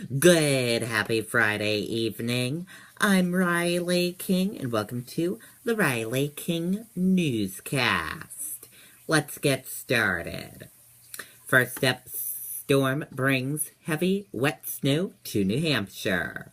Good happy Friday evening. I'm Riley King, and welcome to the Riley King Newscast. Let's get started. First up, storm brings heavy, wet snow to New Hampshire.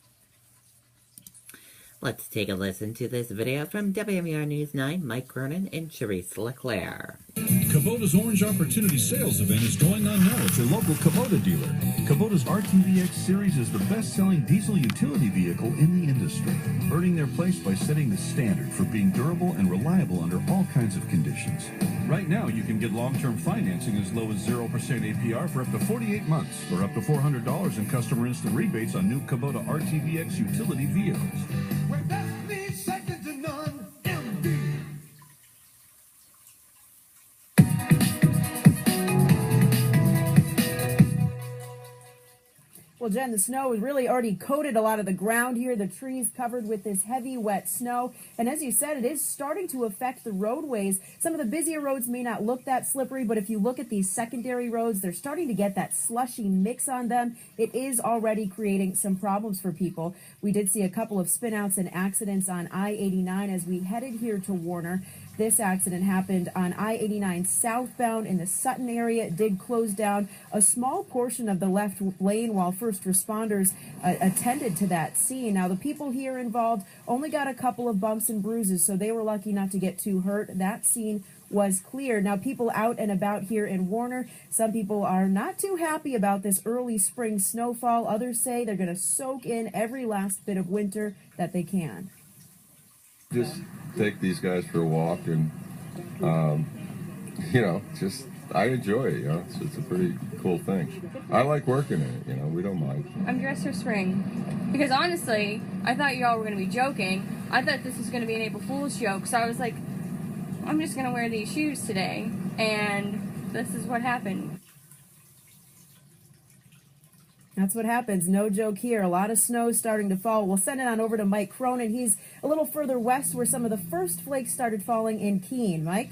Let's take a listen to this video from WMUR News 9, Mike Cronin and Charisse LeClaire. Kubota's Orange Opportunity Sales event is going on now at your local Kubota dealer. Kubota's RTVX series is the best-selling diesel utility vehicle in the industry, earning their place by setting the standard for being durable and reliable under all kinds of conditions. Right now, you can get long-term financing as low as 0% APR for up to 48 months, or up to $400 in customer instant rebates on new Kubota RTVX utility vehicles. Well, Jen, the snow has really already coated a lot of the ground here. The trees covered with this heavy, wet snow. And as you said, it is starting to affect the roadways. Some of the busier roads may not look that slippery, but if you look at these secondary roads, they're starting to get that slushy mix on them. It is already creating some problems for people. We did see a couple of spinouts and accidents on I-89 as we headed here to Warner. This accident happened on I-89 southbound in the Sutton area. It did close down a small portion of the left lane while first responders attended to that scene. Now, the people here involved only got a couple of bumps and bruises, so they were lucky not to get too hurt. That scene was clear. Now, people out and about here in Warner, some people are not too happy about this early spring snowfall. Others say they're going to soak in every last bit of winter that they can. Just take these guys for a walk and, just I enjoy it, it's a pretty cool thing. I like working in it, we don't mind. I'm dressed for spring because honestly, I thought y'all were going to be joking. I thought this was going to be an April Fool's joke, so I was like, I'm just going to wear these shoes today, and this is what happened. That's what happens. No joke here. A lot of snow starting to fall. We'll send it on over to Mike Cronin. He's a little further west where some of the first flakes started falling in Keene. Mike?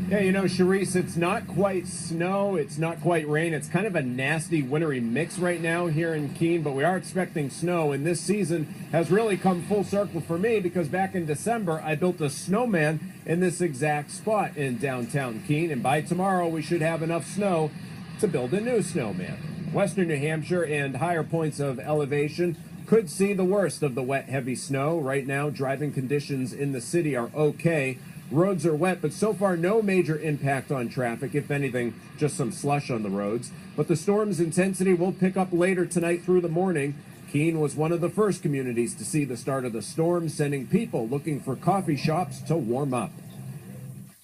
Yeah, Charisse, it's not quite snow, it's not quite rain. It's kind of a nasty wintry mix right now here in Keene, but we are expecting snow, and this season has really come full circle for me because back in December, I built a snowman in this exact spot in downtown Keene, and by tomorrow, we should have enough snow to build a new snowman. Western New Hampshire and higher points of elevation could see the worst of the wet, heavy snow. Right now, driving conditions in the city are okay. Roads are wet, but so far no major impact on traffic. If anything, just some slush on the roads. But the storm's intensity will pick up later tonight through the morning. Keene was one of the first communities to see the start of the storm, sending people looking for coffee shops to warm up.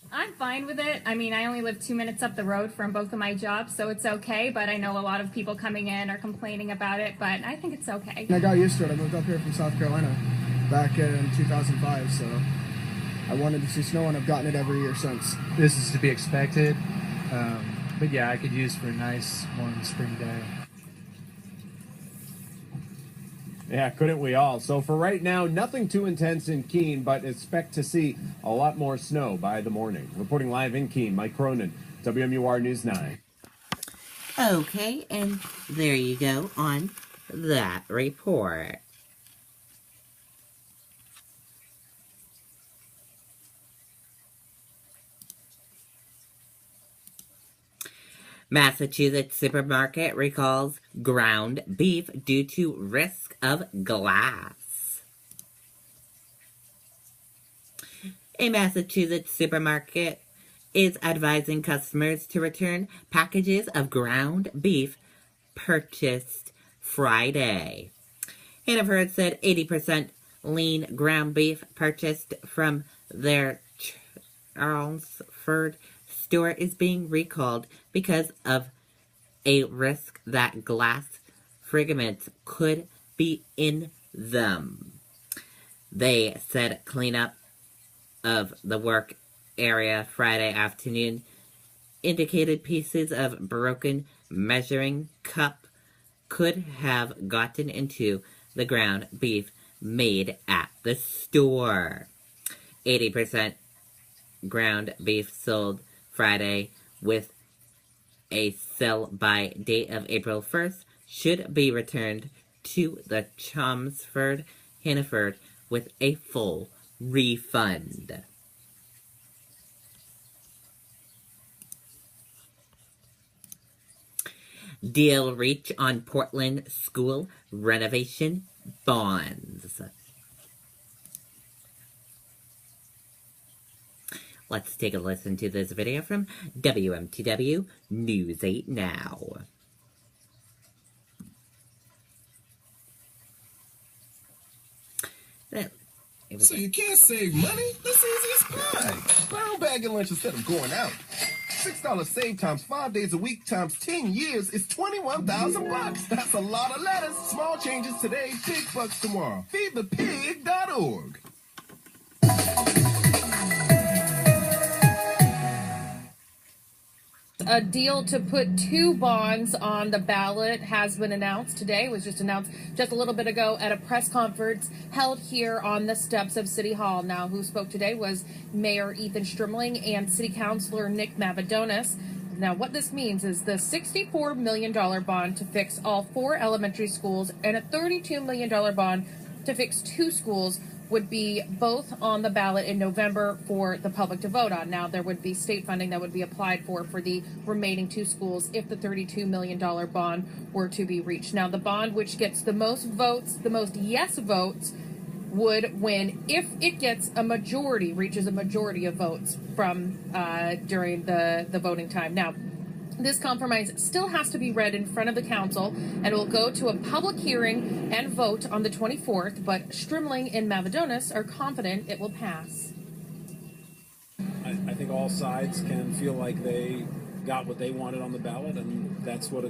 I'm fine with it. I mean, I only live 2 minutes up the road from both of my jobs, so it's okay. But I know a lot of people coming in are complaining about it, but I think it's okay. I got used to it. I moved up here from South Carolina back in 2005, so I wanted to see snow, and I've gotten it every year since. This is to be expected, but yeah, I could use for a nice warm spring day. Yeah, couldn't we all? So for right now, nothing too intense in Keene, but expect to see a lot more snow by the morning. Reporting live in Keene, Mike Cronin, WMUR News 9. Okay, and there you go on that report. Massachusetts supermarket recalls ground beef due to risk of glass. A Massachusetts supermarket is advising customers to return packages of ground beef purchased Friday. Hannaford said 80% lean ground beef purchased from their Charlesford store is being recalled because of a risk that glass fragments could be in them. They said cleanup of the work area Friday afternoon indicated pieces of broken measuring cup could have gotten into the ground beef made at the store. 80% ground beef sold Friday, with A sell-by date of April 1st should be returned to the Chelmsford Hannaford with a full refund. Deal reach on Portland school renovation bonds. Let's take a listen to this video from WMTW News 8 Now. So you can't save money? That's easy as pie. Brown bagging lunch instead of going out. $6 save times 5 days a week times 10 years is $21,000. That's a lot of letters. Small changes today, big bucks tomorrow. Feedthepig.org. A deal to put 2 bonds on the ballot has been announced today. It was just announced just a little bit ago at a press conference held here on the steps of City Hall. Now, who spoke today was Mayor Ethan Strimling and City Councilor Nick Mavadonis. Now, what this means is the $64 million bond to fix all 4 elementary schools and a $32 million bond to fix 2 schools would be both on the ballot in November for the public to vote on. Now, there would be state funding that would be applied for the remaining 2 schools if the $32 million bond were to be reached. Now, the bond which gets the most votes, the most yes votes, would win if it gets a majority, reaches a majority of votes from during the voting time. Now, this compromise still has to be read in front of the council and will go to a public hearing and vote on the 24th, but Strimling and Mavadonis are confident it will pass. I think all sides can feel like they got what they wanted on the ballot, and that's what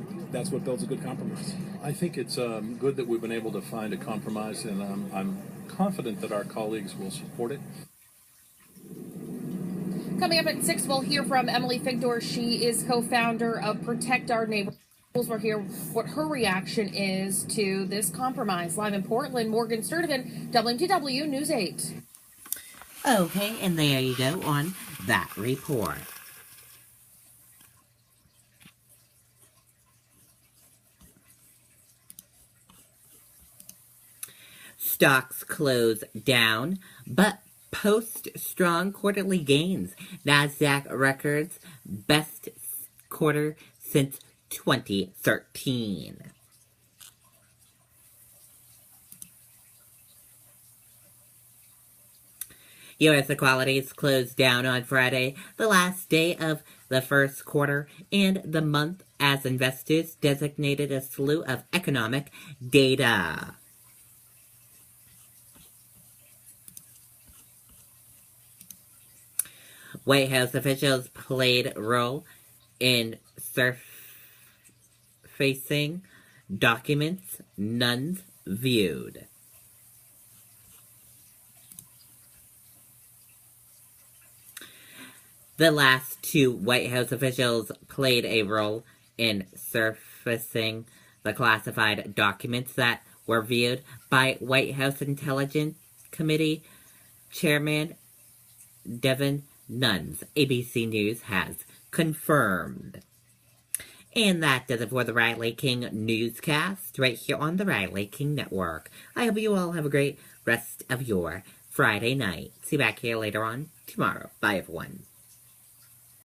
builds a good compromise. I think it's good that we've been able to find a compromise, and I'm confident that our colleagues will support it. Coming up at 6, we'll hear from Emily Figdor. She is co-founder of Protect Our Neighborhoods. We'll hear what her reaction is to this compromise. Live in Portland, Morgan Sturdivant, WMTW News 8. Okay, and there you go on that report. Stocks close down, but post strong quarterly gains. Nasdaq records best quarter since 2013. U.S. equities closed down on Friday, the last day of the first quarter and the month, as investors designated a slew of economic data. White House officials played a role in surfacing documents none viewed. The last 2 White House officials played a role in surfacing the classified documents that were viewed by White House Intelligence Committee Chairman Devin Nunes, ABC News has confirmed. And that does it for the Riley King Newscast, right here on the Riley King Network. I hope you all have a great rest of your Friday night. See you back here later on tomorrow. Bye, everyone.